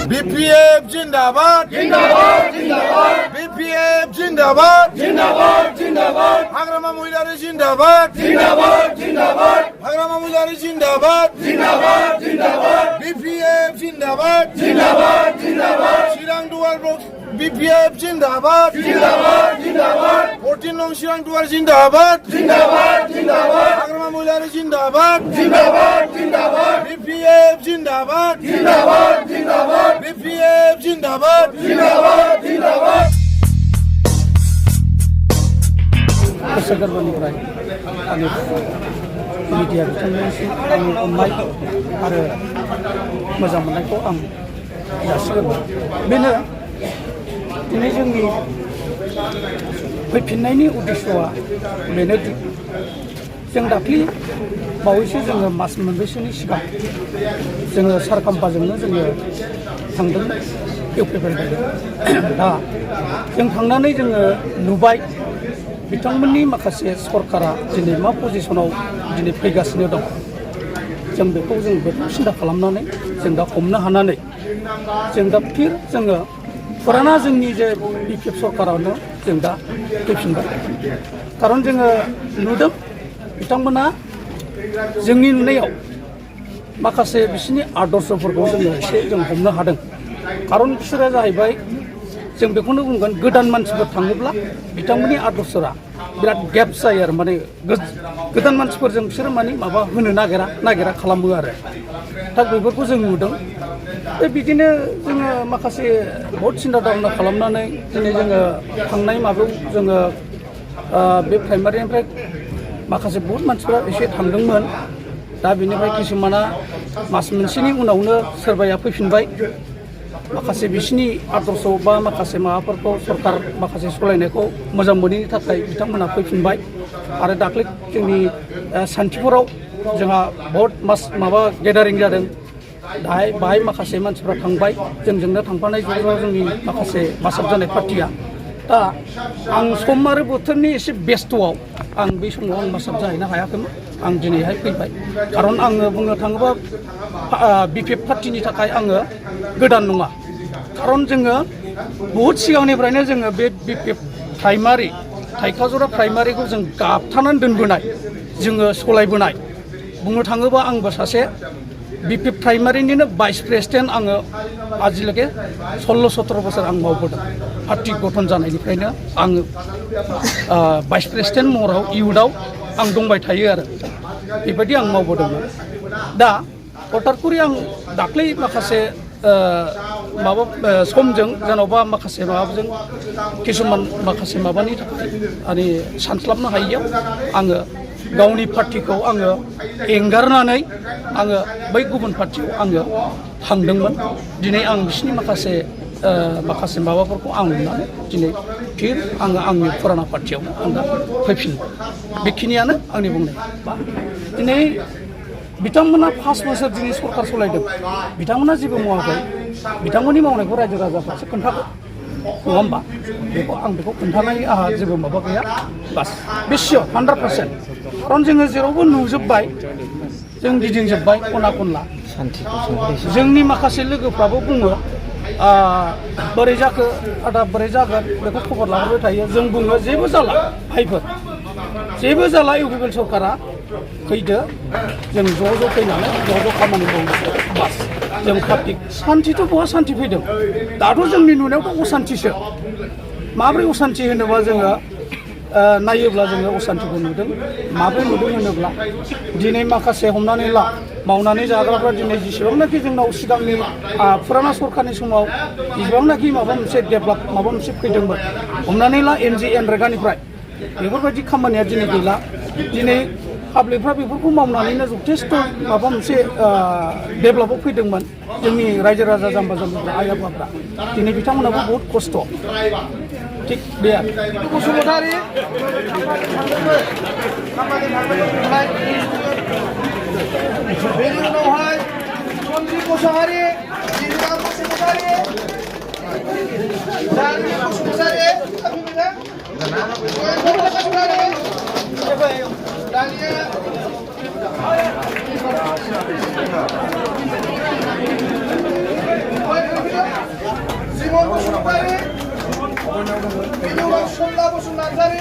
BPF जिंदाबाद जिंदाबाद जिंदाबाद BPF जिंदाबाद जिंदाबाद जिंदाबाद हाग्रामा महिलारि जिंदाबाद जिंदाबाद जिंदाबाद हाग्रामा महिलारि जिंदाबाद जिंदाबाद जिंदाबाद BPF जिंदाबाद जिंदाबाद जिंदाबाद चिरां दुवार ब्लक BPF जिंदाबाद जिंदाबाद जिंदाबाद 14 नं चिरां दुवार जिंदाबाद जिंदाबाद जिंदाबाद हाग्रामा महिलारि जिंदाबाद जिंदाबाद जिंदाबाद BPF जिंदाबाद जिंदाबाद जिंदाबाद BPF जिंदाबाद जिंदाबाद जिंदाबाद गोसो गोरबोनिफ्राय आंनि मिडिया बिथांमोननिसिम आंनि अननाय आरो मोजां मोननायखौ आं जासिगोरबाय। बेनो दिनै जोंनि फैफिननायनि उद्देश्यआ बेनोदि जों दाख्लि बावैसो जोङो मास मोनब्रैसोनि सिगां जोङो सारकाम्पाजोंनो जोङो थांदोंमोन इउपिपिएल दा जों थांनानै जोङो नुबाय बिथांमोननि माखासे सरकारा दिनै मा पजिसनाव दिनै फैगासिनो दं। जों बेखौ सिन्था खालामनानै जों दा हमनो हानानै जों दा फिर जोङो फुराना जोंनि जे बिपिएफ सरकारावनो जों दा फैफिनबाय। खारन जोङो नुदों बिथांमोना जोंनि नुनायाव माखासे बिसोरनि आदर्शफोरखौ जोङो एसे जों हमनो हादों। खारन बिसोरो जाहैबाय जों बेखौनो बुंगोन गोदान मानसिफोर थाङोब्ला बिथांमोननि आदर्शरा बिराद गेप जायो आरो माने गोदान मानसिफोरजों बिसोरो माने माबा होनो नागिरा खालामो आरो दा बेफोरखौ जों नुदों। बिदिनो जोङो माखासे बहुद सिन्था दावना खालामनानै दिनै जोङो थांनाय माबायाव जोङो बे प्राइमारिनिफ्राय माखासे बहुत मानसिफ्रा एसे थांदोंमोन। दा बेनिफ्राय किसुमाना मास मोनसेनि उनावनो सोरबाया फैफिनबाय। माखासे बिसिनि आदर्श बा माखासे माबाफोरखौ सरकार माखासे सलायनायखौ मोजां मोनैनि थाखाय बिथांमोना फैफिनबाय। आरो दाख्लै जोंनि सान्थिफुराव जोंहा बहुत माबा गेदारिं जादों। बाहाय माखासे मानसिफ्रा थांबाय जोंजोंनो थांफानाय ज' जोंनि माखासे मासाब जानाय पार्टिया। दा आं सम आरो बोथोरनि एसे बेस्थ'आव आं बै समाव आं मासाब जाहैनो हायाखैमोन। आं दिनैहाय फैबाय खारन आङो बुंनो थाङोबा बिपिएफ पार्टिनि थाखाय आङो गोदान नङा। खारन जोङो बहुद सिगांनिफ्रायनो जोङो बे बिपिएफ प्राइमारि थाइखाजरा प्राइमारिखौ जों गाबथानानै दोनबोनाय जोङो सलायबोनाय। बुंनो थाङोबा आंबो सासे बिपिएफ प्राइमारिनिनो भाइस प्रेसिडेन्ट आङो आजिलगे 16-17 बोसोर आं मावबोदों। पार्टि गठन जानायनिफ्रायनो आङो भाइस प्रेसिडेन्ट महराव इयुथआव आं दंबाय थायो आरो बेबायदि आं मावबोदोंमोन। दा हठातकरि आं दाख्लै माखासे माबा समजों जेन'बा माखासे माबाजों किसुमान माखासे माबानि थाखाय माने सानस्लाबनो हायैयाव आङो गावनि पार्टिखौ आङो एंगारनानै आङो बै गुबुन पार्टियाव आङो थांदोंमोन। दिनै आं बिसिनि माखासे माबाफोरखौ आं नुनानै दिनै फिर आङो आंनि फुराना पार्टियावनो आं दा फैफिनबाय। बेखिनियानो आंनि बुंनाय। दिनै बिथांमोना 5 बोसोर दिनै सरकार सलायदों। बिथांमोना जेबो मावाखै। बिथांमोननि मावनायखौ रायजो राजाफ्रासो खोन्थागोन नङा होमबा? आं बेखौ खोन्थानाय आंहा जेबो माबा गैया। बास बे सियर 100%। खारन जोङो जेरावबो नुजोब्बाय जों गिदिंजोब्बाय खना खनला। जोंनि माखासे लोगोफ्राबो बुङो बोरै जाखो आदा बोरै जागोन बेखौ खबर लाहरबाय थायो। जों बुङो जेबो जाला भाइफोर जेबो जाला। इउपिपिएल सरकारा फैदो जों ज' फैनानै ज' खामानि मावनो बास जों पार्टि सान्थिथ' बहा सान्थि फैदों। दाथ' जोंनि नुनायावथ' असान्थिसो। माब्रै असान्थि होनोबा जोङो नायोब्ला जोङो असान्थिखौ नुदों। माब्रै नुदों होनोब्ला दिनै माखासे हमनानै ला मावनानै जाग्राफ्रा दिनै जेसेबांनाखि जोंनाव सिगांनि फुराना सरकारनि समाव जेसेबांनाखि माबा मोनसे डेभेलप माबा मोनसे फैदोंमोन हमनानै ला एनरेगानिफ्राय बेफोरबायदि खामानिया दिनै गैला। दिनै पाब्लिकफ्रा बेफोरखौ मावनानैनो जथेस्थ' माबा मोनसे डेभेलपआव फैदोंमोन। जोंनि रायजो राजा जाम्बा जाम्बिफ्रा आइ आफाफ्रा दिनै बिथांमोनाबो बहुद खस्थ'। थिग बे बसुमतारी बेनि उनावहाय सन्जिब मुसाहारि बसुमतारी बिनुवा बसुमतारी बिनि उनाव सल्ला बसुमतारी